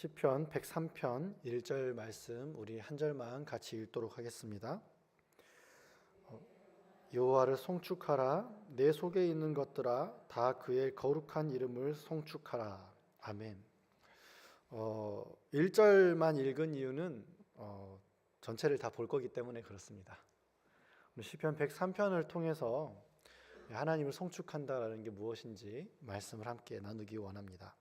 시편 103편 1절 말씀 우리 한 절만 같이 읽도록 하겠습니다. 여호와를 송축하라. 내 속에 있는 것들아 다 그의 거룩한 이름을 송축하라. 아멘. 1절만 읽은 이유는 전체를 다 볼 거기 때문에 그렇습니다. 시편 103편을 통해서 하나님을 송축한다라는 게 무엇인지 말씀을 함께 나누기 원합니다.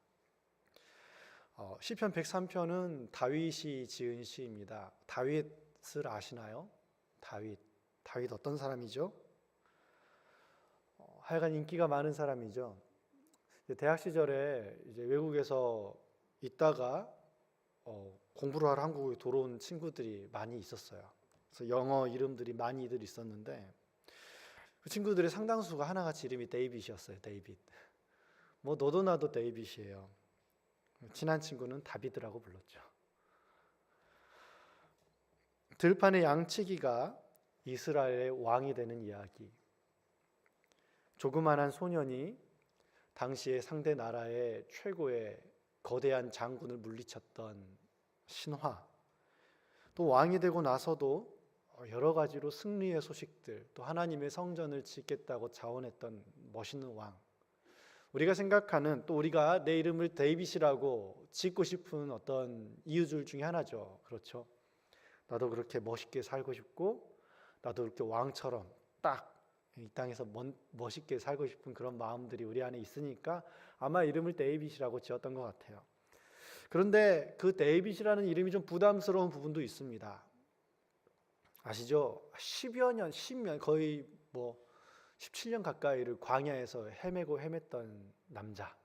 시편 103편은 다윗이 지은 시입니다. 다윗을 아시나요? 다윗 어떤 사람이죠? 하여간 인기가 많은 사람이죠. 대학 시절에 이제 외국에서 있다가 공부를 하러 한국에 돌아온 친구들이 많이 있었어요. 그래서 영어 이름들이 많이들 있었는데 그 친구들의 상당수가 하나같이 이름이 데이빗이었어요. 데이빗. 뭐 너도 나도 데이빗이에요. 친한 친구는 다비드라고 불렀죠. 들판의 양치기가 이스라엘의 왕이 되는 이야기. 조그만한 소년이 당시의 상대 나라의 최고의 거대한 장군을 물리쳤던 신화. 또 왕이 되고 나서도 여러 가지로 승리의 소식들, 또 하나님의 성전을 짓겠다고 자원했던 멋있는 왕. 우리가 생각하는, 또 우리가 내 이름을 데이빗이라고 짓고 싶은 어떤 이유들 중에 하나죠. 그렇죠? 나도 그렇게 멋있게 살고 싶고 나도 그렇게 왕처럼 딱 이 땅에서 멋있게 살고 싶은 그런 마음들이 우리 안에 있으니까 아마 이름을 데이빗이라고 지었던 것 같아요. 그런데 그 데이빗이라는 이름이 좀 부담스러운 부분도 있습니다. 아시죠? 10여 년, 10년, 거의 17년 가까이를 광야에서 헤맸던 남자.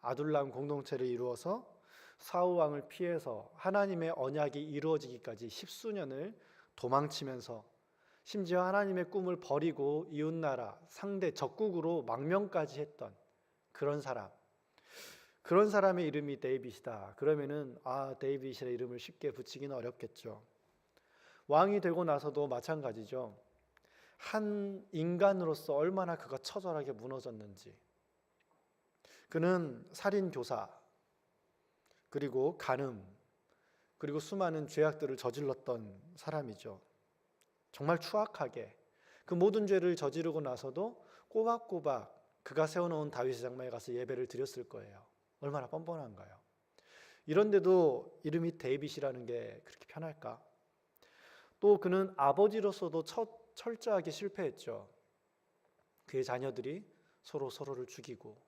아둘람 공동체를 이루어서 사울 왕을 피해서 하나님의 언약이 이루어지기까지 10수년을 도망치면서 심지어 하나님의 꿈을 버리고 이웃나라 상대 적국으로 망명까지 했던 그런 사람. 그런 사람의 이름이 데이빗이다. 그러면은 데이빗이라는 이름을 쉽게 붙이기는 어렵겠죠. 왕이 되고 나서도 마찬가지죠. 한 인간으로서 얼마나 그가 처절하게 무너졌는지. 그는 살인 교사, 그리고 간음, 그리고 수많은 죄악들을 저질렀던 사람이죠. 정말 추악하게 그 모든 죄를 저지르고 나서도 꼬박꼬박 그가 세워놓은 다윗의 장막에 가서 예배를 드렸을 거예요. 얼마나 뻔뻔한가요? 이런데도 이름이 데이빗이라는 게 그렇게 편할까? 또 그는 아버지로서도 철저하게 실패했죠. 그의 자녀들이 서로를 죽이고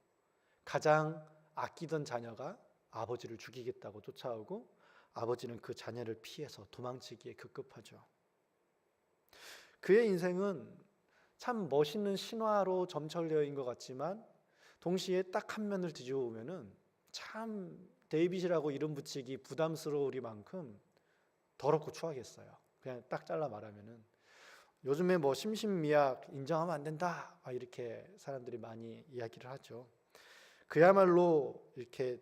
가장 아끼던 자녀가 아버지를 죽이겠다고 쫓아오고 아버지는 그 자녀를 피해서 도망치기에 급급하죠. 그의 인생은 참 멋있는 신화로 점철되어 있는 것 같지만 동시에 딱 한 면을 뒤집어 보면은 참 데이빗이라고 이름 붙이기 부담스러우리만큼 더럽고 추하겠어요. 그냥 딱 잘라 말하면은 요즘에 심신미약 인정하면 안 된다 이렇게 사람들이 많이 이야기를 하죠. 그야말로 이렇게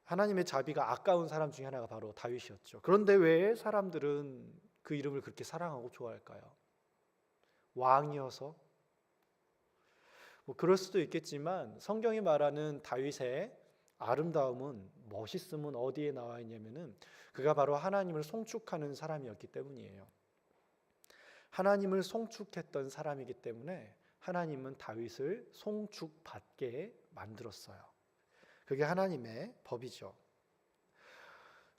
하나님의 자비가 아까운 사람 중에 하나가 바로 다윗이었죠. 그런데 왜 사람들은 그 이름을 그렇게 사랑하고 좋아할까요? 왕이어서? 그럴 수도 있겠지만 성경이 말하는 다윗의 아름다움은, 멋있음은 어디에 나와 있냐면은 그가 바로 하나님을 송축하는 사람이었기 때문이에요. 하나님을 송축했던 사람이기 때문에 하나님은 다윗을 송축받게 만들었어요. 그게 하나님의 법이죠.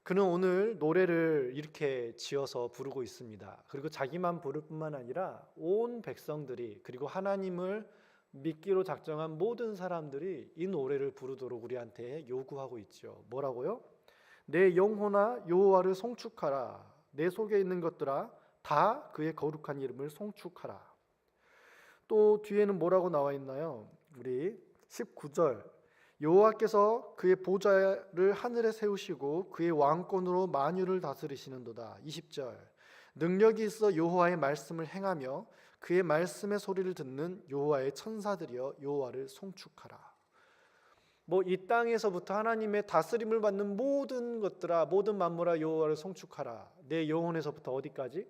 그는 오늘 노래를 이렇게 지어서 부르고 있습니다. 그리고 자기만 부를 뿐만 아니라 온 백성들이, 그리고 하나님을 믿기로 작정한 모든 사람들이 이 노래를 부르도록 우리한테 요구하고 있죠. 뭐라고요? 내 영혼아 여호와를 송축하라. 내 속에 있는 것들아 다 그의 거룩한 이름을 송축하라. 또 뒤에는 뭐라고 나와 있나요? 우리 19절. 여호와께서 그의 보좌를 하늘에 세우시고 그의 왕권으로 만유를 다스리시는도다. 20절. 능력이 있어 여호와의 말씀을 행하며 그의 말씀의 소리를 듣는 여호와의 천사들이여 여호와를 송축하라. 이 땅에서부터 하나님의 다스림을 받는 모든 것들아, 모든 만물아 여호와를 송축하라. 내 영혼에서부터 어디까지?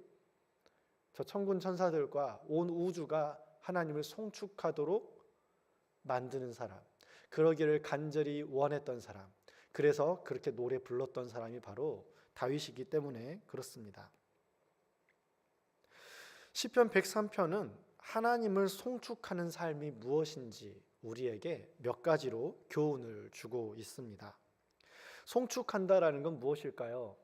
저 천군 천사들과 온 우주가 하나님을 송축하도록 만드는 사람, 그러기를 간절히 원했던 사람, 그래서 그렇게 노래 불렀던 사람이 바로 다윗이기 때문에 그렇습니다. 시편 103편은 하나님을 송축하는 삶이 무엇인지 우리에게 몇 가지로 교훈을 주고 있습니다. 송축한다라는 건 무엇일까요?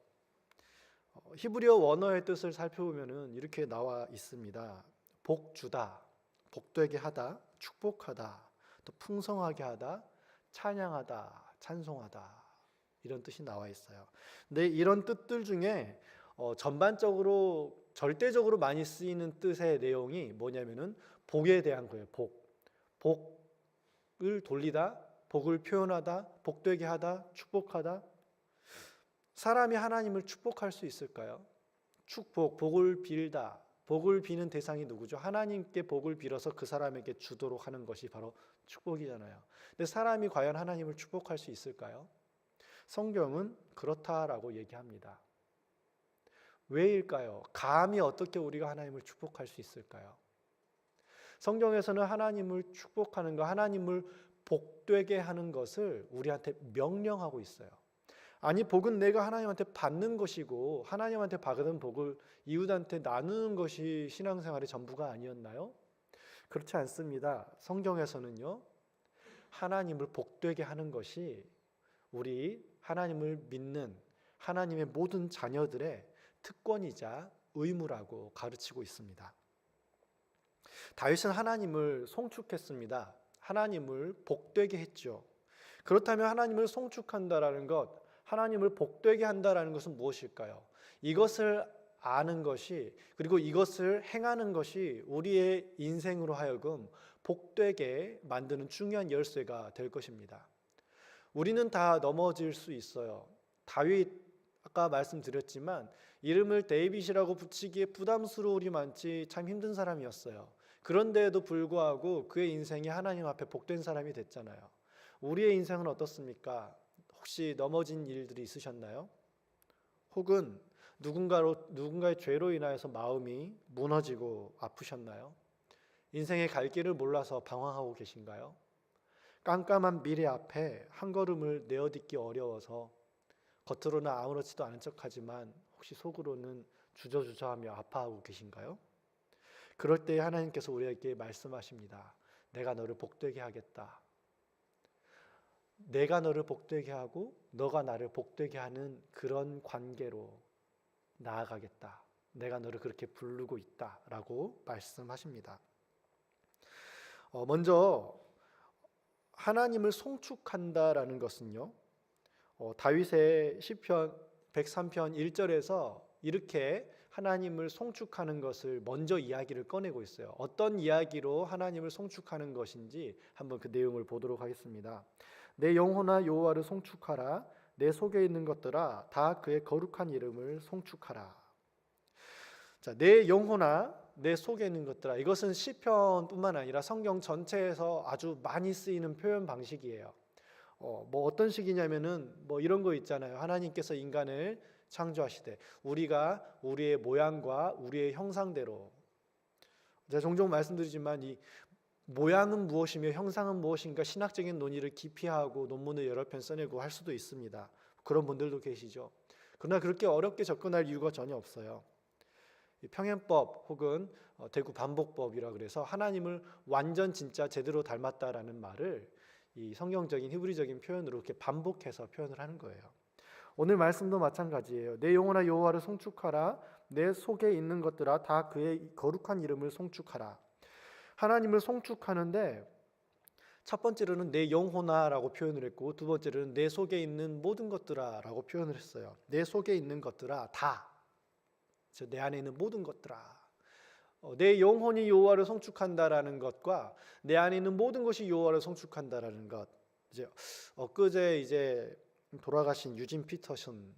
히브리어 원어의 뜻을 살펴보면 이렇게 나와 있습니다. 복주다, 복되게 하다, 축복하다, 또 풍성하게 하다, 찬양하다, 찬송하다, 이런 뜻이 나와 있어요. 근데 이런 뜻들 중에 전반적으로 절대적으로 많이 쓰이는 뜻의 내용이 뭐냐면은 복에 대한 거예요. 복을 돌리다, 복을 표현하다, 복되게 하다, 축복하다. 사람이 하나님을 축복할 수 있을까요? 축복, 복을 빌다. 복을 비는 대상이 누구죠? 하나님께 복을 빌어서 그 사람에게 주도록 하는 것이 바로 축복이잖아요. 근데 사람이 과연 하나님을 축복할 수 있을까요? 성경은 그렇다라고 얘기합니다. 왜일까요? 감히 어떻게 우리가 하나님을 축복할 수 있을까요? 성경에서는 하나님을 축복하는 것, 하나님을 복되게 하는 것을 우리한테 명령하고 있어요. 아니, 복은 내가 하나님한테 받는 것이고 하나님한테 받은 복을 이웃한테 나누는 것이 신앙생활의 전부가 아니었나요? 그렇지 않습니다. 성경에서는요, 하나님을 복되게 하는 것이 우리 하나님을 믿는 하나님의 모든 자녀들의 특권이자 의무라고 가르치고 있습니다. 다윗은 하나님을 송축했습니다. 하나님을 복되게 했죠. 그렇다면 하나님을 송축한다라는 것, 하나님을 복되게 한다라는 것은 무엇일까요? 이것을 아는 것이, 그리고 이것을 행하는 것이 우리의 인생으로 하여금 복되게 만드는 중요한 열쇠가 될 것입니다. 우리는 다 넘어질 수 있어요. 다윗, 아까 말씀드렸지만 이름을 데이빗이라고 붙이기에 부담스러울이 많지 참 힘든 사람이었어요. 그런데에도 불구하고 그의 인생이 하나님 앞에 복된 사람이 됐잖아요. 우리의 인생은 어떻습니까? 혹시 넘어진 일들이 있으셨나요? 혹은 누군가의 죄로 인하여서 마음이 무너지고 아프셨나요? 인생의 갈 길을 몰라서 방황하고 계신가요? 깜깜한 미래 앞에 한 걸음을 내어딛기 어려워서 겉으로는 아무렇지도 않은 척하지만 혹시 속으로는 주저주저하며 아파하고 계신가요? 그럴 때 하나님께서 우리에게 말씀하십니다. 내가 너를 복되게 하겠다. 내가 너를 복되게 하고 너가 나를 복되게 하는 그런 관계로 나아가겠다. 내가 너를 그렇게 부르고 있다라고 말씀하십니다. 먼저 하나님을 송축한다라는 것은요, 다윗의 시편 103편 1절에서 이렇게 하나님을 송축하는 것을 먼저 이야기를 꺼내고 있어요. 어떤 이야기로 하나님을 송축하는 것인지 한번 그 내용을 보도록 하겠습니다. 내 영혼아 여호와를 송축하라. 내 속에 있는 것들아 다 그의 거룩한 이름을 송축하라. 자, 내 영혼아 내 속에 있는 것들아, 이것은 시편뿐만 아니라 성경 전체에서 아주 많이 쓰이는 표현 방식이에요. 뭐 어떤 식이냐면은 뭐 이런 거 있잖아요. 하나님께서 인간을 창조하시되 우리가 우리의 모양과 우리의 형상대로, 제가 종종 말씀드리지만 이 모양은 무엇이며 형상은 무엇인가 신학적인 논의를 기피하고 논문을 여러 편 써내고 할 수도 있습니다. 그런 분들도 계시죠. 그러나 그렇게 어렵게 접근할 이유가 전혀 없어요. 평행법 혹은 대구 반복법이라 그래서 하나님을 완전 진짜 제대로 닮았다라는 말을 이 성경적인 히브리적인 표현으로 이렇게 반복해서 표현을 하는 거예요. 오늘 말씀도 마찬가지예요. 내 영혼아 여호와를 송축하라. 내 속에 있는 것들아 다 그의 거룩한 이름을 송축하라. 하나님을 송축하는데 첫 번째로는 내 영혼아라고 표현을 했고, 두 번째로는 내 속에 있는 모든 것들아라고 표현을 했어요. 내 속에 있는 것들아 다, 내 안에 있는 모든 것들아. 내 영혼이 여호와를 송축한다라는 것과 내 안에 있는 모든 것이 여호와를 송축한다라는 것. 이제 엊그제 이제 돌아가신 유진 피터슨,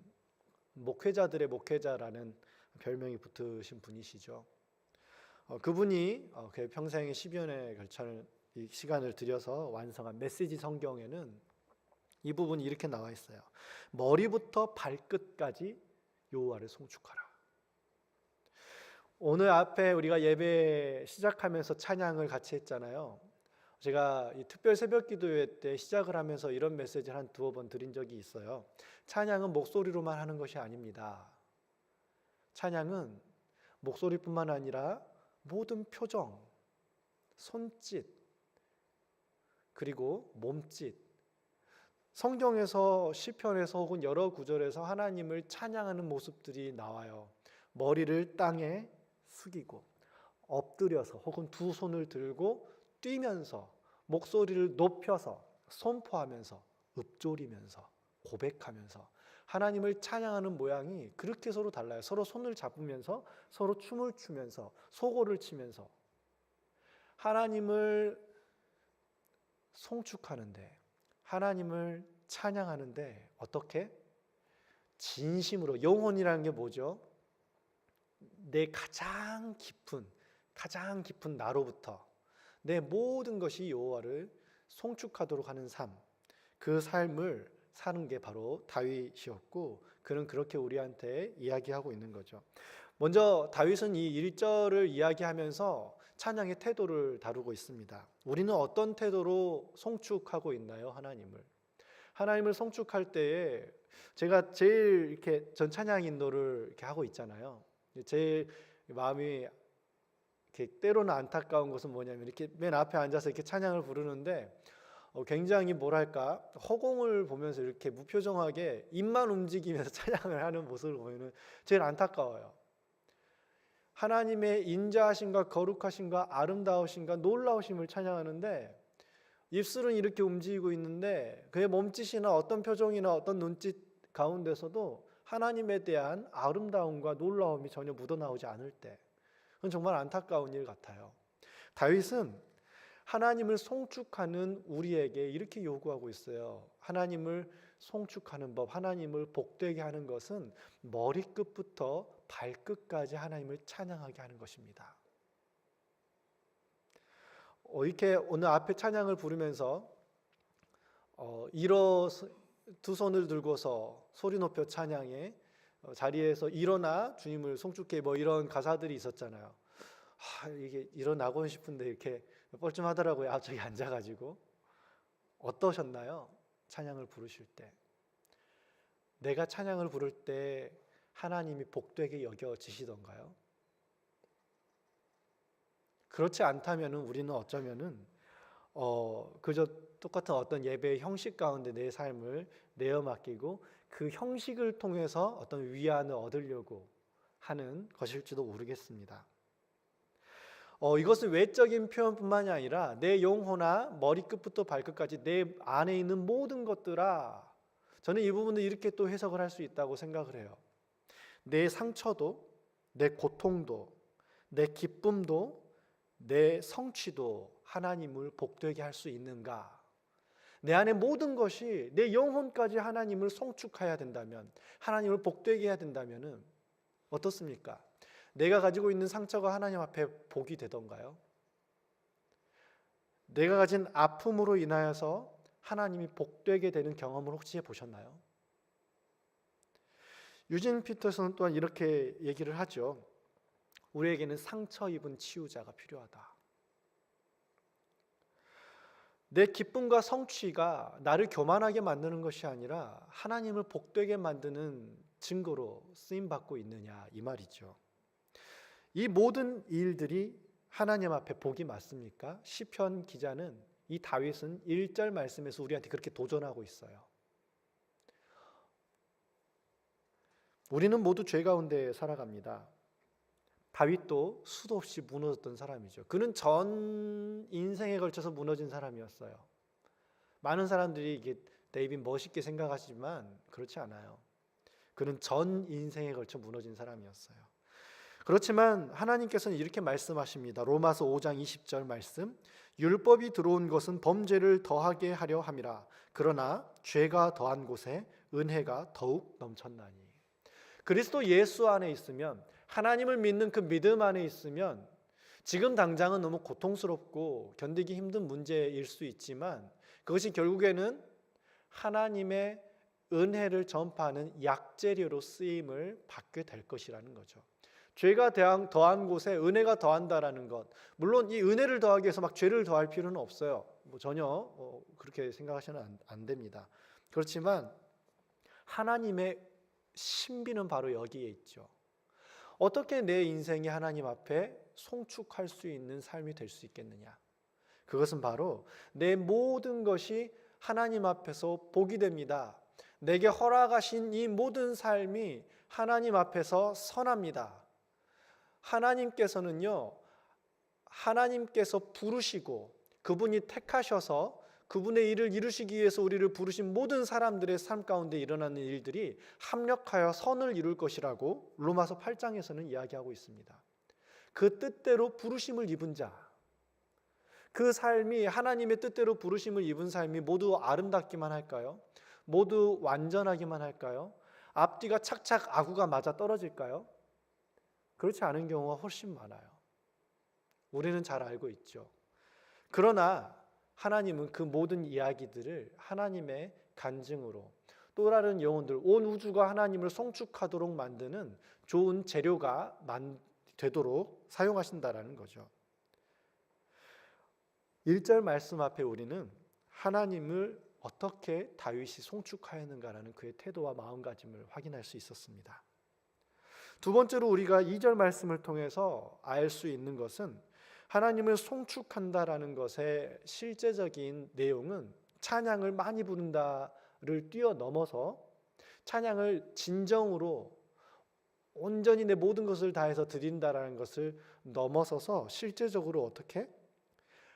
목회자들의 목회자라는 별명이 붙으신 분이시죠. 그분이 평생의 10여 년에 걸쳐 이 시간을 들여서 완성한 메시지 성경에는 이 부분이 이렇게 나와 있어요. 머리부터 발끝까지 여호와를 송축하라. 오늘 앞에 우리가 예배 시작하면서 찬양을 같이 했잖아요. 제가 이 특별 새벽 기도회 때 시작을 하면서 이런 메시지를 한 두어 번 드린 적이 있어요. 찬양은 목소리로만 하는 것이 아닙니다. 찬양은 목소리뿐만 아니라 모든 표정, 손짓, 그리고 몸짓, 성경에서 시편에서 혹은 여러 구절에서 하나님을 찬양하는 모습들이 나와요. 머리를 땅에 숙이고 엎드려서 혹은 두 손을 들고 뛰면서 목소리를 높여서 선포하면서 읊조리면서 고백하면서 하나님을 찬양하는 모양이 그렇게 서로 달라요. 서로 손을 잡으면서 서로 춤을 추면서 소고를 치면서 하나님을 송축하는데, 하나님을 찬양하는데 어떻게? 진심으로. 영혼이라는 게 뭐죠? 내 가장 깊은 나로부터 내 모든 것이 여호와를 송축하도록 하는 삶, 그 삶을 사는 게 바로 다윗이었고, 그는 그렇게 우리한테 이야기하고 있는 거죠. 먼저 다윗은 이 1절을 이야기하면서 찬양의 태도를 다루고 있습니다. 우리는 어떤 태도로 송축하고 있나요? 하나님을 송축할 때에 제가 제일 이렇게 전 찬양 인도를 이렇게 하고 있잖아요. 제일 마음이 이렇게 때로는 안타까운 것은 뭐냐면 이렇게 맨 앞에 앉아서 이렇게 찬양을 부르는데 굉장히 뭐랄까 허공을 보면서 이렇게 무표정하게 입만 움직이면서 찬양을 하는 모습을 보면은 제일 안타까워요. 하나님의 인자하심과 거룩하심과 아름다우심과 놀라우심을 찬양하는데 입술은 이렇게 움직이고 있는데 그의 몸짓이나 어떤 표정이나 어떤 눈짓 가운데서도 하나님에 대한 아름다움과 놀라움이 전혀 묻어나오지 않을 때, 그건 정말 안타까운 일 같아요. 다윗은 하나님을 송축하는 우리에게 이렇게 요구하고 있어요. 하나님을 송축하는 법, 하나님을 복되게 하는 것은 머리끝부터 발끝까지 하나님을 찬양하게 하는 것입니다. 이렇게 오늘 앞에 찬양을 부르면서 두 손을 들고서 소리 높여 찬양해, 자리에서 일어나 주님을 송축해, 뭐 이런 가사들이 있었잖아요. 이게 일어나고 싶은데 이렇게 뻘쭘하더라고요. 앞쪽에 앉아가지고. 어떠셨나요? 찬양을 부르실 때. 내가 찬양을 부를 때 하나님이 복되게 여겨지시던가요? 그렇지 않다면 우리는 어쩌면은 그저 똑같은 어떤 예배의 형식 가운데 내 삶을 내어 맡기고 그 형식을 통해서 어떤 위안을 얻으려고 하는 것일지도 모르겠습니다. 이것은 외적인 표현뿐만이 아니라 내 영혼아 머리끝부터 발끝까지 내 안에 있는 모든 것들아, 저는 이 부분을 이렇게 또 해석을 할 수 있다고 생각을 해요. 내 상처도, 내 고통도, 내 기쁨도, 내 성취도 하나님을 복되게 할 수 있는가? 내 안에 모든 것이 내 영혼까지 하나님을 송축해야 된다면, 하나님을 복되게 해야 된다면 어떻습니까? 내가 가지고 있는 상처가 하나님 앞에 복이 되던가요? 내가 가진 아픔으로 인하여서 하나님이 복되게 되는 경험을 혹시 해보셨나요? 유진 피터슨 또한 이렇게 얘기를 하죠. 우리에게는 상처 입은 치유자가 필요하다. 내 기쁨과 성취가 나를 교만하게 만드는 것이 아니라 하나님을 복되게 만드는 증거로 쓰임받고 있느냐, 이 말이죠. 이 모든 일들이 하나님 앞에 복이 맞습니까? 시편 기자는, 이 다윗은 1절 말씀에서 우리한테 그렇게 도전하고 있어요. 우리는 모두 죄 가운데 살아갑니다. 다윗도 수도 없이 무너졌던 사람이죠. 그는 전 인생에 걸쳐서 무너진 사람이었어요. 많은 사람들이 이게 데이빗 멋있게 생각하시지만 그렇지 않아요. 그는 전 인생에 걸쳐 무너진 사람이었어요. 그렇지만 하나님께서는 이렇게 말씀하십니다. 로마서 5장 20절 말씀, 율법이 들어온 것은 범죄를 더하게 하려 함이라. 그러나 죄가 더한 곳에 은혜가 더욱 넘쳤나니. 그리스도 예수 안에 있으면, 하나님을 믿는 그 믿음 안에 있으면 지금 당장은 너무 고통스럽고 견디기 힘든 문제일 수 있지만 그것이 결국에는 하나님의 은혜를 전파하는 약재료로 쓰임을 받게 될 것이라는 거죠. 죄가 더한 곳에 은혜가 더한다라는 것. 물론 이 은혜를 더하기 위해서 막 죄를 더할 필요는 없어요. 전혀 그렇게 생각하시면 안 됩니다. 그렇지만 하나님의 신비는 바로 여기에 있죠. 어떻게 내 인생이 하나님 앞에 송축할 수 있는 삶이 될 수 있겠느냐? 그것은 바로 내 모든 것이 하나님 앞에서 복이 됩니다. 내게 허락하신 이 모든 삶이 하나님 앞에서 선합니다. 하나님께서 부르시고 그분이 택하셔서 그분의 일을 이루시기 위해서 우리를 부르신 모든 사람들의 삶 가운데 일어나는 일들이 합력하여 선을 이룰 것이라고 로마서 8장에서는 이야기하고 있습니다. 그 뜻대로 부르심을 입은 자, 그 삶이 하나님의 뜻대로 부르심을 입은 삶이 모두 아름답기만 할까요? 모두 완전하기만 할까요? 앞뒤가 착착 아구가 맞아 떨어질까요? 그렇지 않은 경우가 훨씬 많아요. 우리는 잘 알고 있죠. 그러나 하나님은 그 모든 이야기들을 하나님의 간증으로 또 다른 영혼들, 온 우주가 하나님을 송축하도록 만드는 좋은 재료가 되도록 사용하신다라는 거죠. 1절 말씀 앞에 우리는 하나님을 어떻게 다윗이 송축하였는가라는 그의 태도와 마음가짐을 확인할 수 있었습니다. 두 번째로 우리가 2절 말씀을 통해서 알 수 있는 것은 하나님을 송축한다라는 것의 실제적인 내용은 찬양을 많이 부른다를 뛰어넘어서 찬양을 진정으로 온전히 내 모든 것을 다해서 드린다라는 것을 넘어서서 실제적으로 어떻게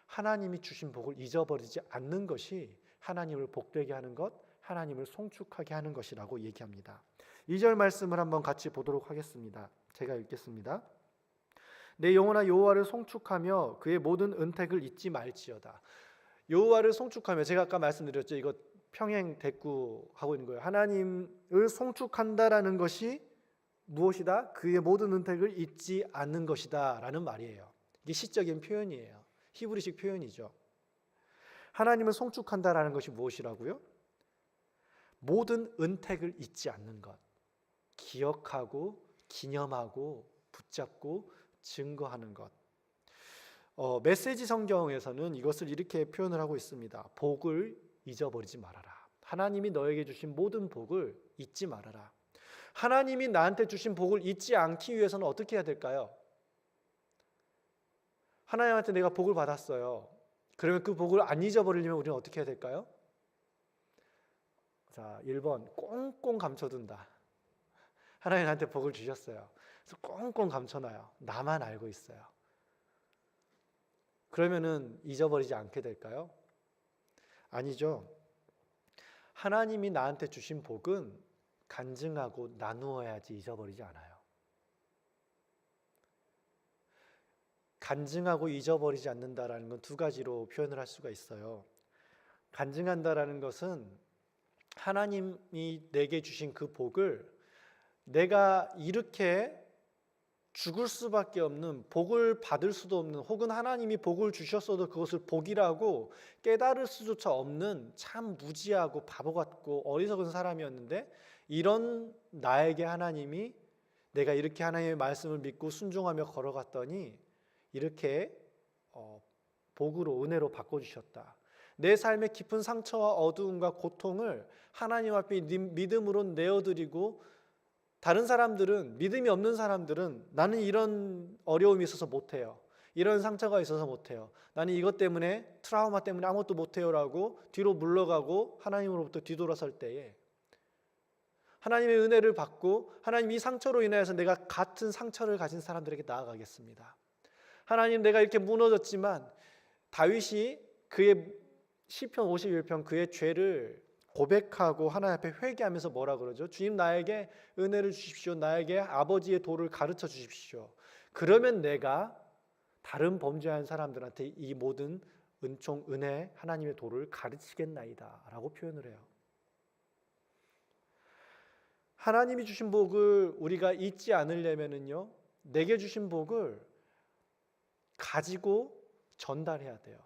하나님이 주신 복을 잊어버리지 않는 것이 하나님을 복되게 하는 것, 하나님을 송축하게 하는 것이라고 얘기합니다. 2절 말씀을 한번 같이 보도록 하겠습니다. 제가 읽겠습니다. 내 영혼아 여호와를 송축하며 그의 모든 은택을 잊지 말지어다. 여호와를 송축하며, 제가 아까 말씀드렸죠. 이거 평행 대꾸하고 있는 거예요. 하나님을 송축한다라는 것이 무엇이다? 그의 모든 은택을 잊지 않는 것이다 라는 말이에요. 이게 시적인 표현이에요. 히브리식 표현이죠. 하나님을 송축한다라는 것이 무엇이라고요? 모든 은택을 잊지 않는 것, 기억하고 기념하고 붙잡고 증거하는 것. 메시지 성경에서는 이것을 이렇게 표현을 하고 있습니다. 복을 잊어버리지 말아라. 하나님이 너에게 주신 모든 복을 잊지 말아라. 하나님이 나한테 주신 복을 잊지 않기 위해서는 어떻게 해야 될까요? 하나님한테 내가 복을 받았어요. 그러면 그 복을 안 잊어버리려면 우리는 어떻게 해야 될까요? 자, 1번 꽁꽁 감춰둔다. 하나님 나한테 복을 주셨어요. 그래서 꽁꽁 감춰놔요. 나만 알고 있어요. 그러면은 잊어버리지 않게 될까요? 아니죠. 하나님이 나한테 주신 복은 간증하고 나누어야지 잊어버리지 않아요. 간증하고 잊어버리지 않는다라는 건 두 가지로 표현을 할 수가 있어요. 간증한다라는 것은 하나님이 내게 주신 그 복을 내가 이렇게 죽을 수밖에 없는, 복을 받을 수도 없는, 혹은 하나님이 복을 주셨어도 그것을 복이라고 깨달을 수조차 없는 참 무지하고 바보 같고 어리석은 사람이었는데, 이런 나에게 하나님이, 내가 이렇게 하나님의 말씀을 믿고 순종하며 걸어갔더니 이렇게 복으로, 은혜로 바꿔주셨다. 내 삶의 깊은 상처와 어두움과 고통을 하나님 앞에 믿음으로 내어드리고, 다른 사람들은, 믿음이 없는 사람들은 나는 이런 어려움이 있어서 못해요, 이런 상처가 있어서 못해요, 나는 이것 때문에, 트라우마 때문에 아무것도 못해요 라고 뒤로 물러가고 하나님으로부터 뒤돌아설 때에 하나님의 은혜를 받고, 하나님 이 상처로 인해서 내가 같은 상처를 가진 사람들에게 나아가겠습니다. 하나님, 내가 이렇게 무너졌지만, 다윗이 그의 시편 51편 그의 죄를 고백하고 하나님 앞에 회개하면서 뭐라 그러죠? 주님, 나에게 은혜를 주십시오. 나에게 아버지의 도를 가르쳐 주십시오. 그러면 내가 다른 범죄한 사람들한테 이 모든 은총, 은혜, 하나님의 도를 가르치겠나이다 라고 표현을 해요. 하나님이 주신 복을 우리가 잊지 않으려면요, 내게 주신 복을 가지고 전달해야 돼요.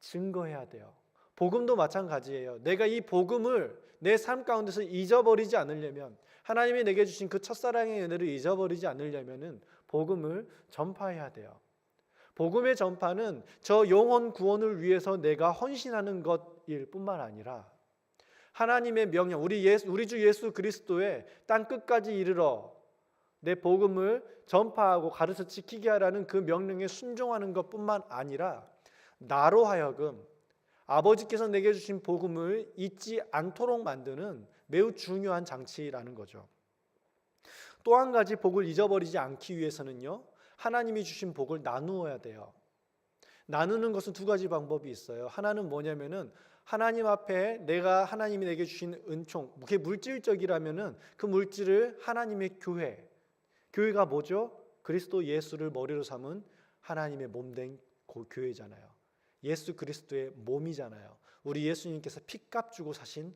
증거해야 돼요. 복음도 마찬가지예요. 내가 이 복음을 내 삶 가운데서 잊어버리지 않으려면, 하나님이 내게 주신 그 첫사랑의 은혜를 잊어버리지 않으려면은 복음을 전파해야 돼요. 복음의 전파는 저 영혼 구원을 위해서 내가 헌신하는 것일 뿐만 아니라 하나님의 명령, 우리 주 예수 그리스도의 땅 끝까지 이르러 내 복음을 전파하고 가르쳐 지키게 하라는 그 명령에 순종하는 것뿐만 아니라 나로 하여금 아버지께서 내게 주신 복음을 잊지 않도록 만드는 매우 중요한 장치라는 거죠. 또 한 가지 복을 잊어버리지 않기 위해서는요, 하나님이 주신 복을 나누어야 돼요. 나누는 것은 두 가지 방법이 있어요. 하나는 뭐냐면은 하나님 앞에 하나님이 내게 주신 은총, 그게 물질적이라면은 그 물질을 하나님의 교회가 뭐죠? 그리스도 예수를 머리로 삼은 하나님의 몸된 교회잖아요. 예수 그리스도의 몸이잖아요. 우리 예수님께서 피값 주고 사신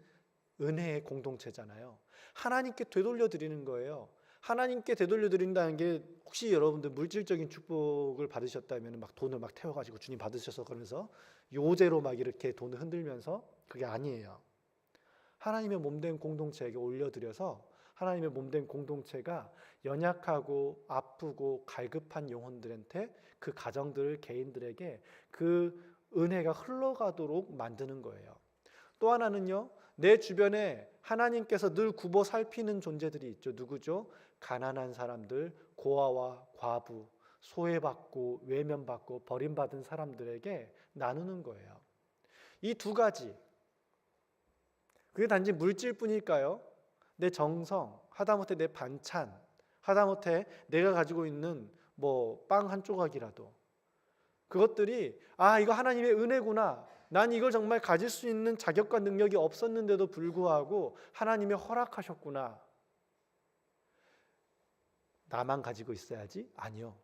은혜의 공동체잖아요. 하나님께 되돌려 드리는 거예요. 하나님께 되돌려 드린다는 게 혹시 여러분들 물질적인 축복을 받으셨다면 막 돈을 막 태워가지고 주님 받으셔서 그러면서 요제로 막 이렇게 돈을 흔들면서, 그게 아니에요. 하나님의 몸된 공동체에게 올려드려서 하나님의 몸된 공동체가 연약하고 아프고 갈급한 영혼들한테, 그 가정들 개인들에게 그 은혜가 흘러가도록 만드는 거예요. 또 하나는요, 내 주변에 하나님께서 늘 굽어 살피는 존재들이 있죠. 누구죠? 가난한 사람들, 고아와 과부, 소외받고 외면받고 버림받은 사람들에게 나누는 거예요. 이 두 가지, 그게 단지 물질뿐일까요? 내 정성, 하다못해 내 반찬, 하다못해 내가 가지고 있는 빵 한 조각이라도, 그것들이 이거 하나님의 은혜구나, 난 이걸 정말 가질 수 있는 자격과 능력이 없었는데도 불구하고 하나님이 허락하셨구나. 나만 가지고 있어야지? 아니요.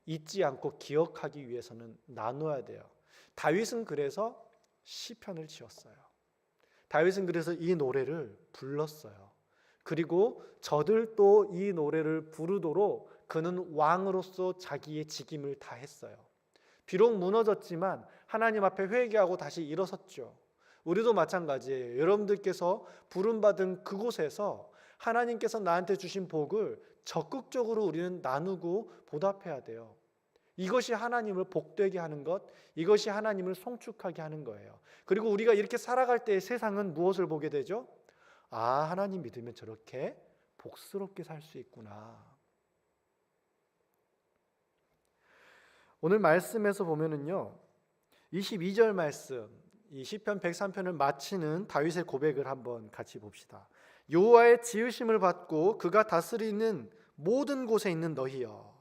잊지 않고 기억하기 위해서는 나눠야 돼요. 다윗은 그래서 시편을 지었어요. 다윗은 그래서 이 노래를 불렀어요. 그리고 저들도 이 노래를 부르도록 그는 왕으로서 자기의 직임을 다했어요. 비록 무너졌지만 하나님 앞에 회개하고 다시 일어섰죠. 우리도 마찬가지예요. 여러분들께서 부름받은 그곳에서 하나님께서 나한테 주신 복을 적극적으로 우리는 나누고 보답해야 돼요. 이것이 하나님을 복되게 하는 것, 이것이 하나님을 송축하게 하는 거예요. 그리고 우리가 이렇게 살아갈 때 세상은 무엇을 보게 되죠? 하나님 믿으면 저렇게 복스럽게 살 수 있구나. 오늘 말씀에서 보면은요, 22절 말씀, 이 시편 103편을 마치는 다윗의 고백을 한번 같이 봅시다. 여호와의 지으심을 받고 그가 다스리는 모든 곳에 있는 너희여,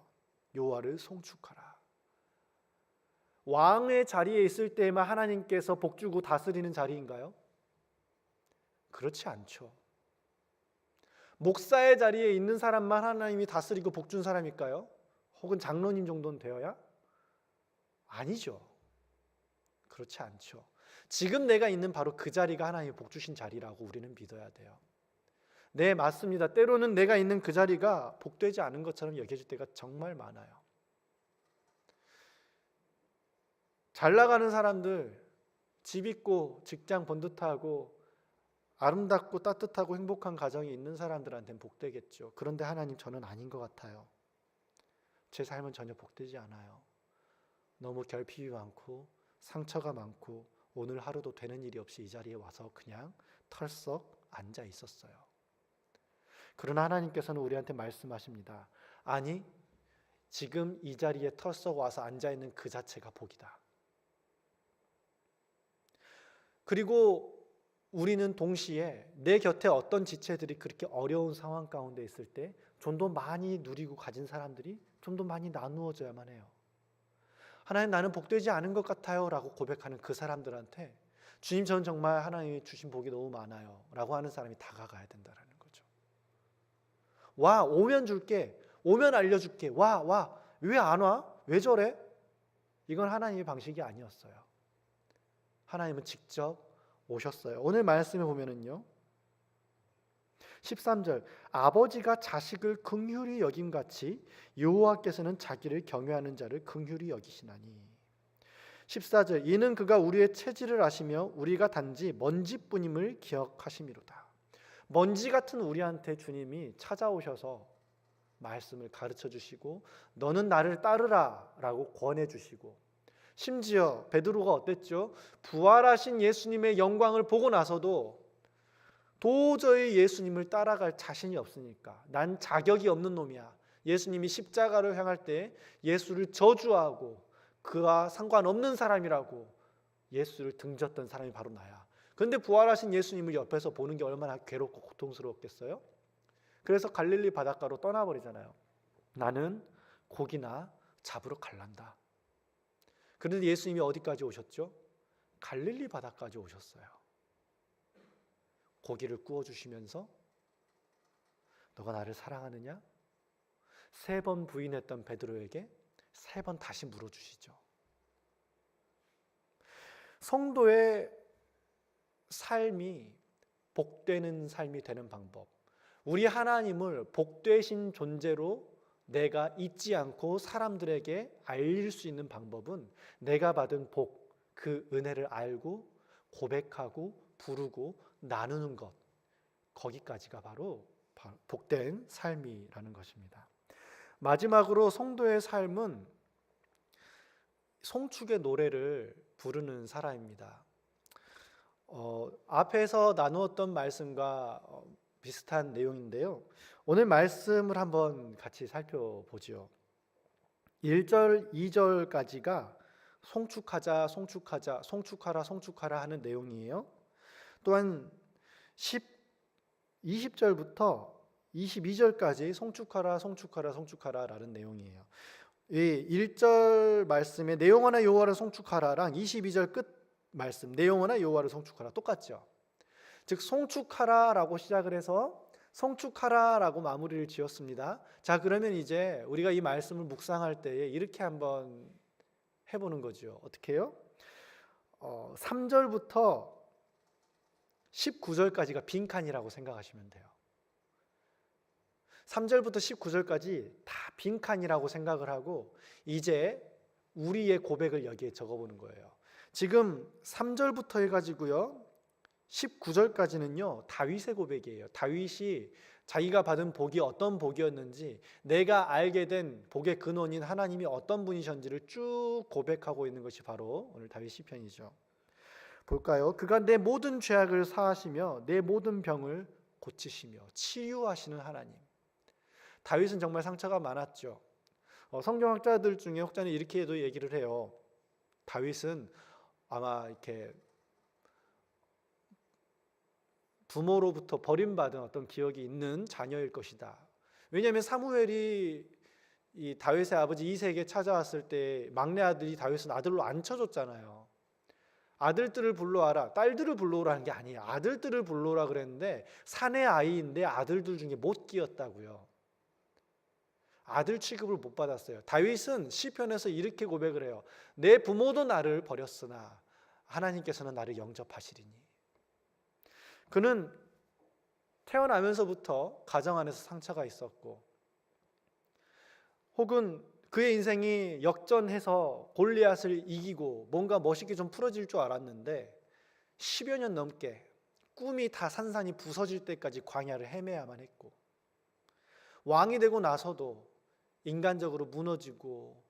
여호와를 송축하라. 왕의 자리에 있을 때에만 하나님께서 복주고 다스리는 자리인가요? 그렇지 않죠. 목사의 자리에 있는 사람만 하나님이 다스리고 복준 사람일까요? 혹은 장로님 정도는 되어야? 아니죠. 그렇지 않죠. 지금 내가 있는 바로 그 자리가 하나님이 복주신 자리라고 우리는 믿어야 돼요. 네, 맞습니다. 때로는 내가 있는 그 자리가 복되지 않은 것처럼 여겨질 때가 정말 많아요. 잘 나가는 사람들, 집 있고 직장 번듯하고 아름답고 따뜻하고 행복한 가정이 있는 사람들한테는 복되겠죠. 그런데 하나님, 저는 아닌 것 같아요. 제 삶은 전혀 복되지 않아요. 너무 결핍이 많고 상처가 많고 오늘 하루도 되는 일이 없이 이 자리에 와서 그냥 털썩 앉아 있었어요. 그러나 하나님께서는 우리한테 말씀하십니다. 아니, 지금 이 자리에 털썩 와서 앉아 있는 그 자체가 복이다. 그리고 우리는 동시에 내 곁에 어떤 지체들이 그렇게 어려운 상황 가운데 있을 때 좀 더 많이 누리고 가진 사람들이 좀 더 많이 나누어져야만 해요. 하나님, 나는 복되지 않은 것 같아요 라고 고백하는 그 사람들한테 주님, 저는 정말 하나님이 주신 복이 너무 많아요 라고 하는 사람이 다가가야 된다는 거죠. 와, 오면 줄게, 오면 알려줄게, 와, 왜 안 와? 왜 저래? 이건 하나님의 방식이 아니었어요. 하나님은 직접 오셨어요. 오늘 말씀에 보면은요, 13절, 아버지가 자식을 긍휼히 여김같이 여호와께서는 자기를 경외하는 자를 긍휼히 여기시나니. 14절, 이는 그가 우리의 체질을 아시며 우리가 단지 먼지뿐임을 기억하심이로다. 먼지 같은 우리한테 주님이 찾아오셔서 말씀을 가르쳐 주시고 너는 나를 따르라라고 권해 주시고, 심지어 베드로가 어땠죠? 부활하신 예수님의 영광을 보고 나서도 도저히 예수님을 따라갈 자신이 없으니까, 난 자격이 없는 놈이야. 예수님이 십자가를 향할 때 예수를 저주하고 그와 상관없는 사람이라고 예수를 등졌던 사람이 바로 나야. 그런데 부활하신 예수님을 옆에서 보는 게 얼마나 괴롭고 고통스러웠겠어요? 그래서 갈릴리 바닷가로 떠나버리잖아요. 나는 고기나 잡으러 갈란다. 그런데 예수님이 어디까지 오셨죠? 갈릴리 바다까지 오셨어요. 고기를 구워주시면서 너가 나를 사랑하느냐? 3번 부인했던 베드로에게 3번 다시 물어주시죠. 성도의 삶이 복되는 삶이 되는 방법, 우리 하나님을 복되신 존재로 내가 잊지 않고 사람들에게 알릴 수 있는 방법은 내가 받은 복, 그 은혜를 알고 고백하고 부르고 나누는 것, 거기까지가 바로 복된 삶이라는 것입니다. 마지막으로 성도의 삶은 송축의 노래를 부르는 사람입니다. 앞에서 나누었던 말씀과 비슷한 내용인데요. 오늘 말씀을 한번 같이 살펴보죠. 1절, 2절까지가 송축하자, 송축하자, 송축하라, 송축하라 하는 내용이에요. 또한 20절부터 22절까지 송축하라, 송축하라, 송축하라 라는 내용이에요. 이 1절 말씀에 내 영혼아 여호와를 송축하라랑 22절 끝 말씀 내 영혼아 여호와를 송축하라 똑같죠. 즉 송축하라라고 시작을 해서 송축하라라고 마무리를 지었습니다. 자, 그러면 이제 우리가 이 말씀을 묵상할 때에 이렇게 한번 해보는 거죠. 어떻게 해요? 3절부터 19절까지가 빈칸이라고 생각하시면 돼요. 3절부터 19절까지 다 빈칸이라고 생각을 하고 이제 우리의 고백을 여기에 적어보는 거예요. 지금 3절부터 해가지고요 19절까지는요 다윗의 고백이에요. 다윗이 자기가 받은 복이 어떤 복이었는지, 내가 알게 된 복의 근원인 하나님이 어떤 분이셨는지를 쭉 고백하고 있는 것이 바로 오늘 다윗 시편이죠. 볼까요? 그가 내 모든 죄악을 사하시며 내 모든 병을 고치시며 치유하시는 하나님. 다윗은 정말 상처가 많았죠. 성경학자들 중에 혹자는 이렇게도 얘기를 해요. 다윗은 아마 이렇게 부모로부터 버림받은 어떤 기억이 있는 자녀일 것이다. 왜냐하면 사무엘이 이 다윗의 아버지 이새에게 찾아왔을 때 막내 아들이 다윗은 아들로 안 쳐줬잖아요. 아들들을 불러와라, 딸들을 불러오라는 게 아니에요. 아들들을 불러오라 그랬는데 사내 아이인데 아들들 중에 못 끼었다고요. 아들 취급을 못 받았어요. 다윗은 시편에서 이렇게 고백을 해요. 내 부모도 나를 버렸으나 하나님께서는 나를 영접하시리니. 그는 태어나면서부터 가정 안에서 상처가 있었고, 혹은 그의 인생이 역전해서 골리앗을 이기고 뭔가 멋있게 좀 풀어질 줄 알았는데 10여 년 넘게 꿈이 다 산산이 부서질 때까지 광야를 헤매야만 했고, 왕이 되고 나서도 인간적으로 무너지고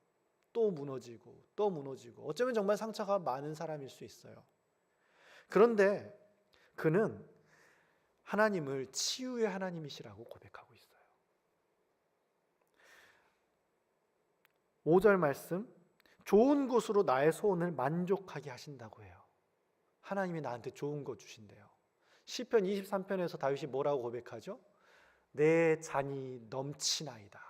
또 무너지고 또 무너지고, 어쩌면 정말 상처가 많은 사람일 수 있어요. 그런데 그는 하나님을 치유의 하나님이시라고 고백하고 있어요. 5절 말씀, 좋은 곳으로 나의 소원을 만족하게 하신다고 해요. 하나님이 나한테 좋은 것 주신대요. 시편 23편에서 다윗이 뭐라고 고백하죠? 내 잔이 넘치나이다.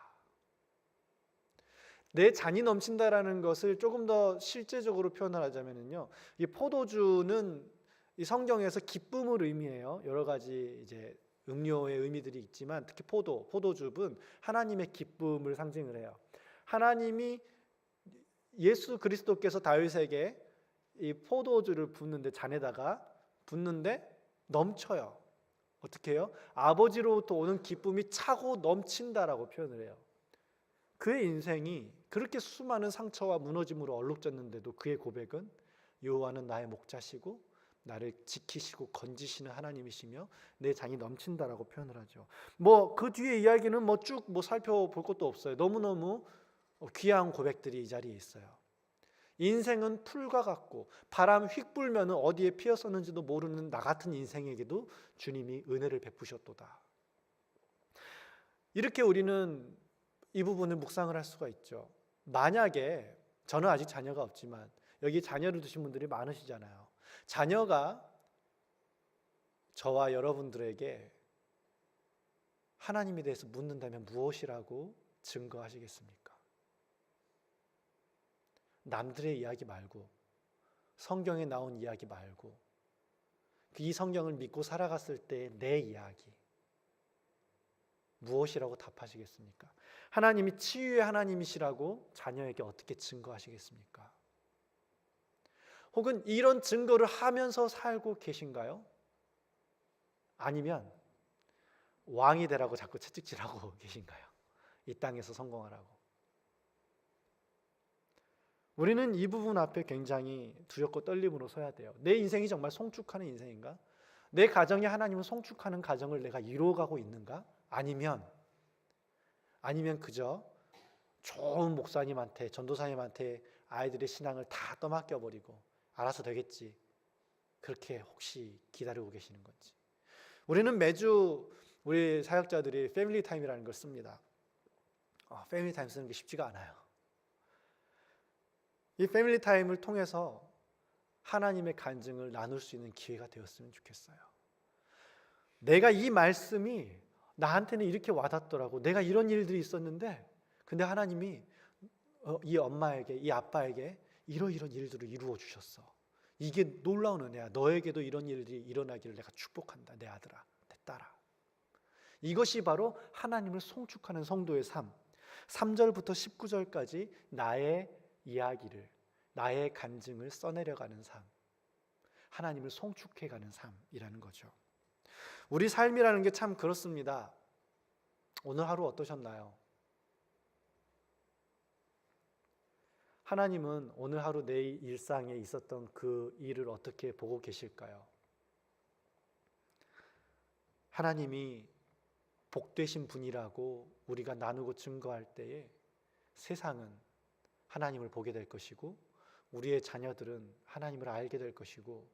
내 잔이 넘친다라는 것을 조금 더 실제적으로 표현을 하자면요, 이 포도주는 이 성경에서 기쁨을 의미해요. 여러 가지 이제 음료의 의미들이 있지만 특히 포도즙은 하나님의 기쁨을 상징을 해요. 하나님이 예수 그리스도께서 다윗에게 이 포도주를 붓는데, 잔에다가 붓는데 넘쳐요. 어떻게 해요? 아버지로부터 오는 기쁨이 차고 넘친다라고 표현을 해요. 그의 인생이 그렇게 수많은 상처와 무너짐으로 얼룩졌는데도 그의 고백은 여호와는 나의 목자시고 나를 지키시고 건지시는 하나님이시며 내 잔이 넘친다라고 표현을 하죠. 뭐 그 뒤에 이야기는 뭐 쭉 뭐 살펴볼 것도 없어요. 너무너무 귀한 고백들이 이 자리에 있어요. 인생은 풀과 같고 바람 휙 불면은 어디에 피었었는지도 모르는 나 같은 인생에게도 주님이 은혜를 베푸셨도다. 이렇게 우리는 이 부분을 묵상을 할 수가 있죠. 만약에 저는 아직 자녀가 없지만 여기 자녀를 두신 분들이 많으시잖아요. 자녀가 저와 여러분들에게 하나님에 대해서 묻는다면 무엇이라고 증거하시겠습니까? 남들의 이야기 말고, 성경에 나온 이야기 말고, 이 성경을 믿고 살아갔을 때 내 이야기, 무엇이라고 답하시겠습니까? 하나님이 치유의 하나님이시라고 자녀에게 어떻게 증거하시겠습니까? 혹은 이런 증거를 하면서 살고 계신가요? 아니면 왕이 되라고 자꾸 채찍질하고 계신가요? 이 땅에서 성공하라고. 우리는 이 부분 앞에 굉장히 두렵고 떨림으로 서야 돼요. 내 인생이 정말 송축하는 인생인가? 내 가정이 하나님을 송축하는 가정을 내가 이루어가고 있는가? 아니면 그저 좋은 목사님한테, 전도사님한테 아이들의 신앙을 다 떠맡겨버리고 알아서 되겠지, 그렇게 혹시 기다리고 계시는 건지. 우리는 매주 우리 사역자들이 패밀리 타임이라는 걸 씁니다. 패밀리 타임 쓰는 게 쉽지가 않아요. 이 패밀리 타임을 통해서 하나님의 간증을 나눌 수 있는 기회가 되었으면 좋겠어요. 내가 이 말씀이 나한테는 이렇게 와닿더라고. 내가 이런 일들이 있었는데 근데 하나님이 이 엄마에게, 이 아빠에게 이러이런 일들을 이루어 주셨어. 이게 놀라운 은혜야. 너에게도 이런 일들이 일어나기를 내가 축복한다. 내 아들아, 내 딸아. 이것이 바로 하나님을 송축하는 성도의 삶. 3절부터 19절까지 나의 이야기를, 나의 간증을 써내려가는 삶, 하나님을 송축해가는 삶이라는 거죠. 우리 삶이라는 게 참 그렇습니다. 오늘 하루 어떠셨나요? 하나님은 오늘 하루 내 일상에 있었던 그 일을 어떻게 보고 계실까요? 하나님이 복되신 분이라고 우리가 나누고 증거할 때에 세상은 하나님을 보게 될 것이고 우리의 자녀들은 하나님을 알게 될 것이고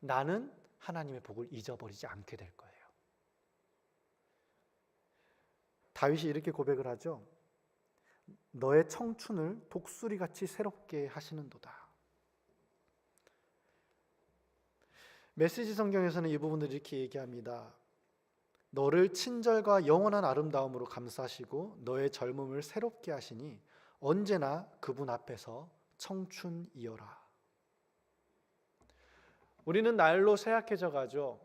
나는 하나님의 복을 잊어버리지 않게 될 거예요. 다윗이 이렇게 고백을 하죠. 너의 청춘을 독수리같이 새롭게 하시는도다. 메시지 성경에서는 이 부분을 이렇게 얘기합니다. 너를 친절과 영원한 아름다움으로 감싸시고 너의 젊음을 새롭게 하시니 언제나 그분 앞에서 청춘이여라. 우리는 날로 쇠약해져 가죠.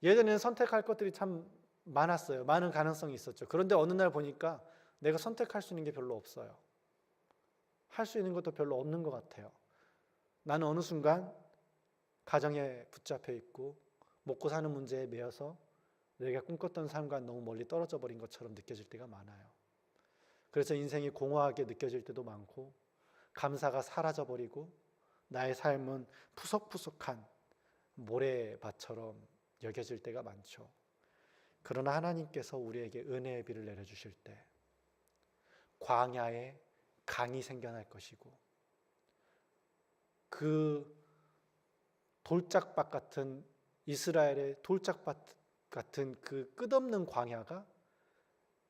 예전에는 선택할 것들이 참 많았어요. 많은 가능성이 있었죠. 그런데 어느 날 보니까 내가 선택할 수 있는 게 별로 없어요. 할 수 있는 것도 별로 없는 것 같아요. 나는 어느 순간 가정에 붙잡혀 있고 먹고 사는 문제에 매여서 내가 꿈꿨던 삶과 너무 멀리 떨어져 버린 것처럼 느껴질 때가 많아요. 그래서 인생이 공허하게 느껴질 때도 많고 감사가 사라져 버리고 나의 삶은 푸석푸석한 모래밭처럼 여겨질 때가 많죠. 그러나 하나님께서 우리에게 은혜의 비를 내려주실 때 광야에 강이 생겨날 것이고 그 돌짝밭 같은 이스라엘의 돌짝밭 같은 그 끝없는 광야가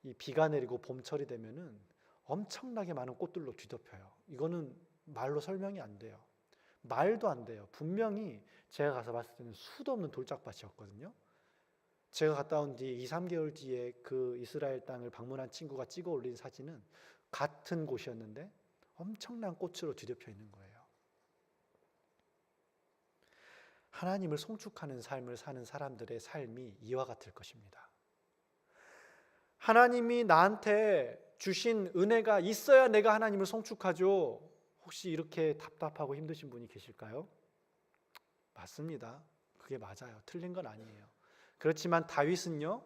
이 비가 내리고 봄철이 되면은 엄청나게 많은 꽃들로 뒤덮여요. 이거는 말로 설명이 안 돼요. 말도 안 돼요. 분명히 제가 가서 봤을 때는 수도 없는 돌짝밭이었거든요. 제가 갔다 온 뒤 2, 3개월 뒤에 그 이스라엘 땅을 방문한 친구가 찍어 올린 사진은 같은 곳이었는데 엄청난 꽃으로 뒤덮여 있는 거예요. 하나님을 송축하는 삶을 사는 사람들의 삶이 이와 같을 것입니다. 하나님이 나한테 주신 은혜가 있어야 내가 하나님을 송축하죠. 혹시 이렇게 답답하고 힘드신 분이 계실까요? 맞습니다. 그게 맞아요. 틀린 건 아니에요. 그렇지만 다윗은요,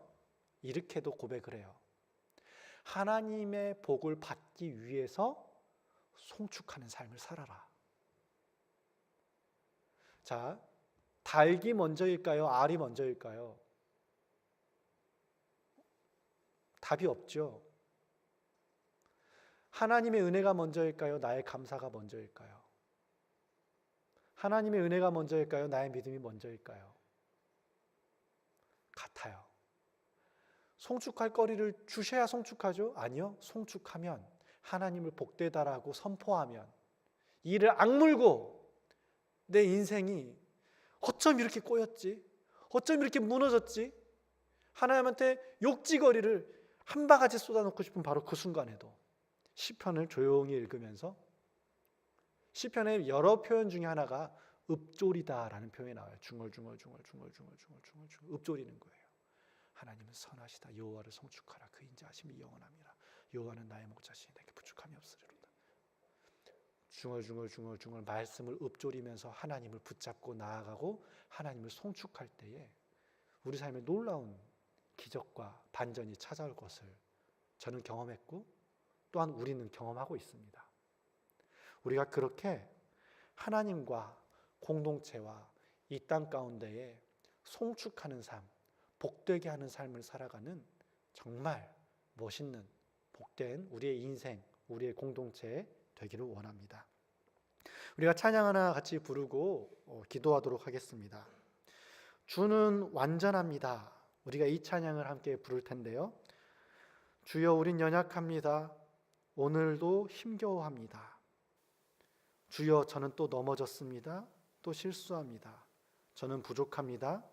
이렇게도 고백을 해요. 하나님의 복을 받기 위해서 송축하는 삶을 살아라. 자, 닭이 먼저일까요? 알이 먼저일까요? 답이 없죠. 하나님의 은혜가 먼저일까요? 나의 감사가 먼저일까요? 하나님의 은혜가 먼저일까요? 나의 믿음이 먼저일까요? 같아요. 송축할 거리를 주셔야 송축하죠? 아니요. 송축하면, 하나님을 복되다라고 선포하면, 이를 악물고 내 인생이 어쩜 이렇게 꼬였지? 어쩜 이렇게 무너졌지? 하나님한테 욕지거리를 한 바가지 쏟아놓고 싶은 바로 그 순간에도 시편을 조용히 읽으면서, 시편의 여러 표현 중에 하나가 읊조리다라는 표현이 나와요. 중얼중얼 읊조리는 거예요. 하나님은 선하시다. 여호와를 송축하라. 그 인자하심이 영원함이라. 여호와는 나의 목자시니 내게 부족함이 없으리로다. 중얼중얼 말씀을 읊조리면서 하나님을 붙잡고 나아가고 하나님을 송축할 때에 우리 삶에 놀라운 기적과 반전이 찾아올 것을 저는 경험했고, 또한 우리는 경험하고 있습니다. 우리가 그렇게 하나님과 공동체와 이 땅 가운데에 송축하는 삶, 복되게 하는 삶을 살아가는 정말 멋있는 복된 우리의 인생, 우리의 공동체 되기를 원합니다. 우리가 찬양 하나 같이 부르고 기도하도록 하겠습니다. 주는 완전합니다. 우리가 이 찬양을 함께 부를 텐데요. 주여, 우린 연약합니다. 오늘도 힘겨워합니다. 주여, 저는 또 넘어졌습니다. 또 실수합니다. 저는 부족합니다.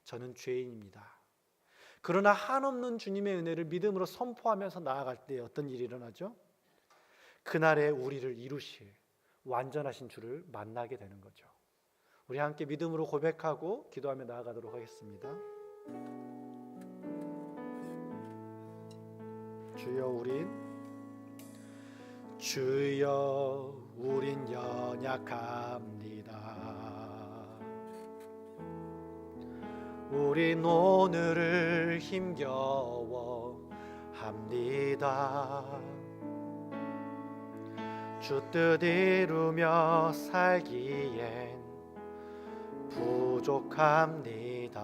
저는 죄인입니다. 그러나 한없는 주님의 은혜를 믿음으로 선포하면서 나아갈 때 어떤 일이 일어나죠? 그날에 우리를 이루실 완전하신 주를 만나게 되는 거죠. 우리 함께 믿음으로 고백하고 기도하며 나아가도록 하겠습니다. 주여 우린 연약합니다. 우린 오늘을 힘겨워합니다. 주 뜻 이루며 살기엔 부족합니다.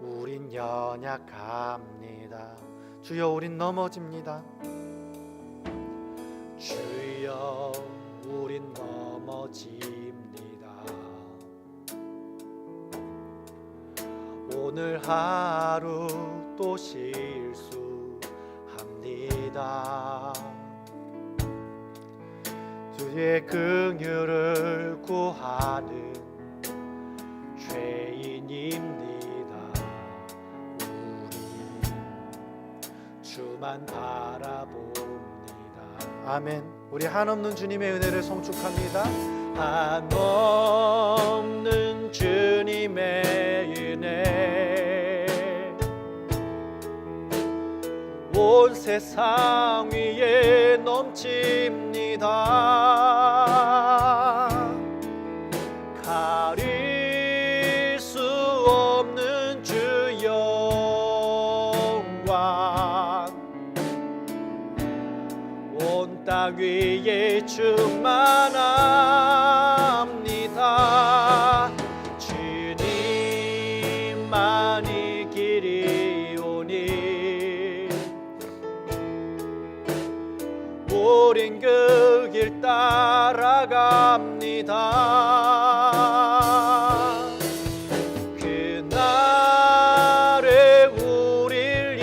우린 연약합니다. 주여, 우린 넘어집니다. 주여, 우린 넘어집니다. 오늘 하루 또 실수합니다. 주의 긍휼을 구하는 죄인입니다. 주만 바라봅니다. 아멘. 우리 한없는 주님의 은혜를 송축합니다. 한없는 주님의 은혜 온 세상 위에 넘칩니다. 가릴 수 없는 주 영광 온 땅 위에 충만합니다. 주님만이 길이오니 우린 그 길 따라갑니다. 그날에 우릴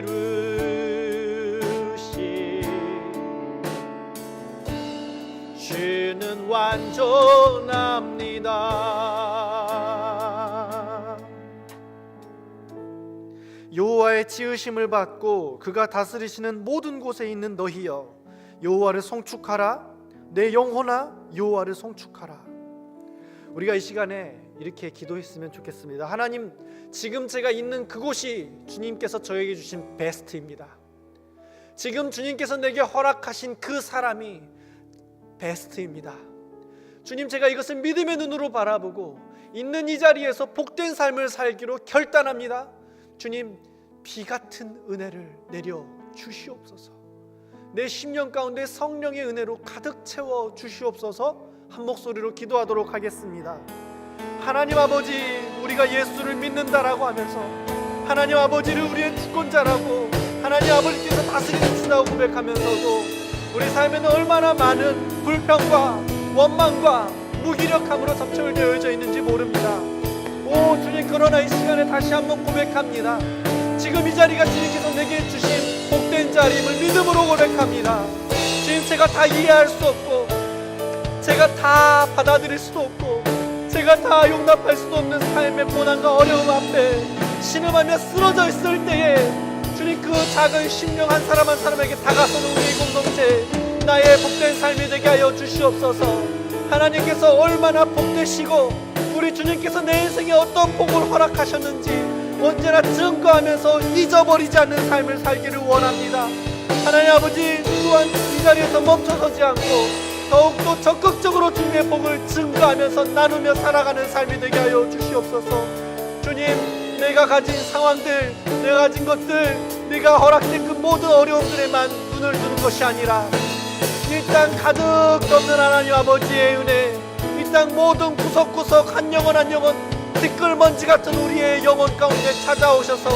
이루시 주는 완전합니다. 여호와의 지으심을 받고 그가 다스리시는 모든 곳에 있는 너희여, 여호와를 송축하라. 내 영혼아, 여호와를 송축하라. 우리가 이 시간에 이렇게 기도했으면 좋겠습니다. 하나님, 지금 제가 있는 그곳이 주님께서 저에게 주신 베스트입니다. 지금 주님께서 내게 허락하신 그 사람이 베스트입니다. 주님, 제가 이것을 믿음의 눈으로 바라보고 있는 이 자리에서 복된 삶을 살기로 결단합니다. 주님, 비 같은 은혜를 내려 주시옵소서. 내 심령 가운데 성령의 은혜로 가득 채워 주시옵소서. 한 목소리로 기도하도록 하겠습니다. 하나님 아버지, 우리가 예수를 믿는다라고 하면서 하나님 아버지를 우리의 주권자라고 하나님 아버지께서 다스리는 주라고 고백하면서도 우리 삶에는 얼마나 많은 불평과 원망과 무기력함으로 접촉되어져 있는지 모릅니다. 오 주님, 그러나 이 시간에 다시 한번 고백합니다. 지금 이 자리가 주님께서 내게 주신 복된 자리임을 믿음으로 고백합니다. 주님, 제가 다 이해할 수 없고 제가 다 받아들일 수도 없고 제가 다 용납할 수도 없는 삶의 고난과 어려움 앞에 신음하며 쓰러져 있을 때에 주님, 그 작은 심령 한 사람 한 사람에게 다가서는 우리의 공동체, 나의 복된 삶이 되게 하여 주시옵소서. 하나님께서 얼마나 복되시고 우리 주님께서 내 인생에 어떤 복을 허락하셨는지 언제나 증거하면서 잊어버리지 않는 삶을 살기를 원합니다. 하나님 아버지, 또한 이 자리에서 멈춰서지 않고 더욱더 적극적으로 주님의 복을 증거하면서 나누며 살아가는 삶이 되게 하여 주시옵소서. 주님, 내가 가진 상황들, 내가 가진 것들, 내가 허락된 그 모든 어려움들에만 눈을 두는 것이 아니라 이 땅 가득 덮는 하나님 아버지의 은혜, 이 땅 모든 구석구석 한 영혼 한 영혼 티끌먼지 같은 우리의 영혼 가운데 찾아오셔서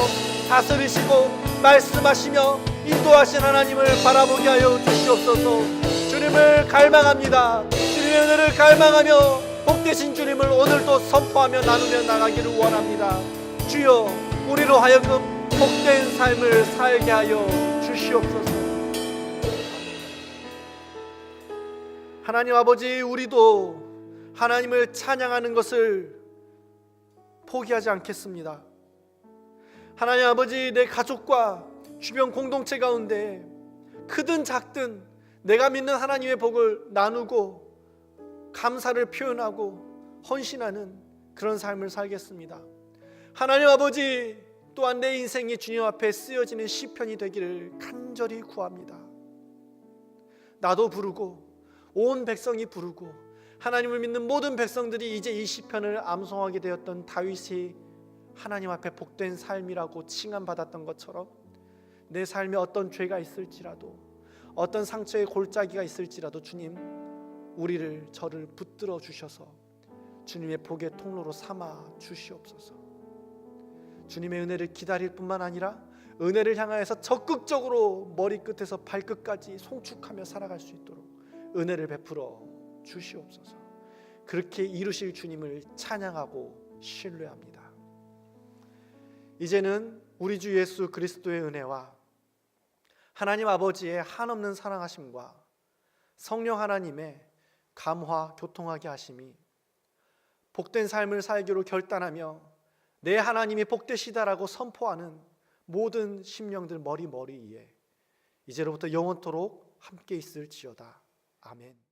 다스리시고 말씀하시며 인도하신 하나님을 바라보게 하여 주시옵소서. 주님을 갈망합니다. 주님의 은혜를 갈망하며 복되신 주님을 오늘도 선포하며 나누며 나가기를 원합니다. 주여, 우리로 하여금 복된 삶을 살게 하여 주시옵소서. 하나님 아버지, 우리도 하나님을 찬양하는 것을 포기하지 않겠습니다. 하나님 아버지, 내 가족과 주변 공동체 가운데 크든 작든 내가 믿는 하나님의 복을 나누고 감사를 표현하고 헌신하는 그런 삶을 살겠습니다. 하나님 아버지, 또한 내 인생이 주님 앞에 쓰여지는 시편이 되기를 간절히 구합니다. 나도 부르고 온 백성이 부르고 하나님을 믿는 모든 백성들이 이제 이 시편을 암송하게 되었던 다윗이 하나님 앞에 복된 삶이라고 칭함받았던 것처럼 내 삶에 어떤 죄가 있을지라도 어떤 상처의 골짜기가 있을지라도 주님, 우리를 저를 붙들어 주셔서 주님의 복의 통로로 삼아 주시옵소서. 주님의 은혜를 기다릴 뿐만 아니라 은혜를 향하여서 적극적으로 머리끝에서 발끝까지 송축하며 살아갈 수 있도록 은혜를 베풀어 주시옵소서. 그렇게 이루실 주님을 찬양하고 신뢰합니다. 이제는 우리 주 예수 그리스도의 은혜와 하나님 아버지의 한없는 사랑하심과 성령 하나님의 감화 교통하게 하심이 복된 삶을 살기로 결단하며 내 하나님이 복되시다라고 선포하는 모든 심령들 머리 위에 이제로부터 영원토록 함께 있을지어다. 아멘.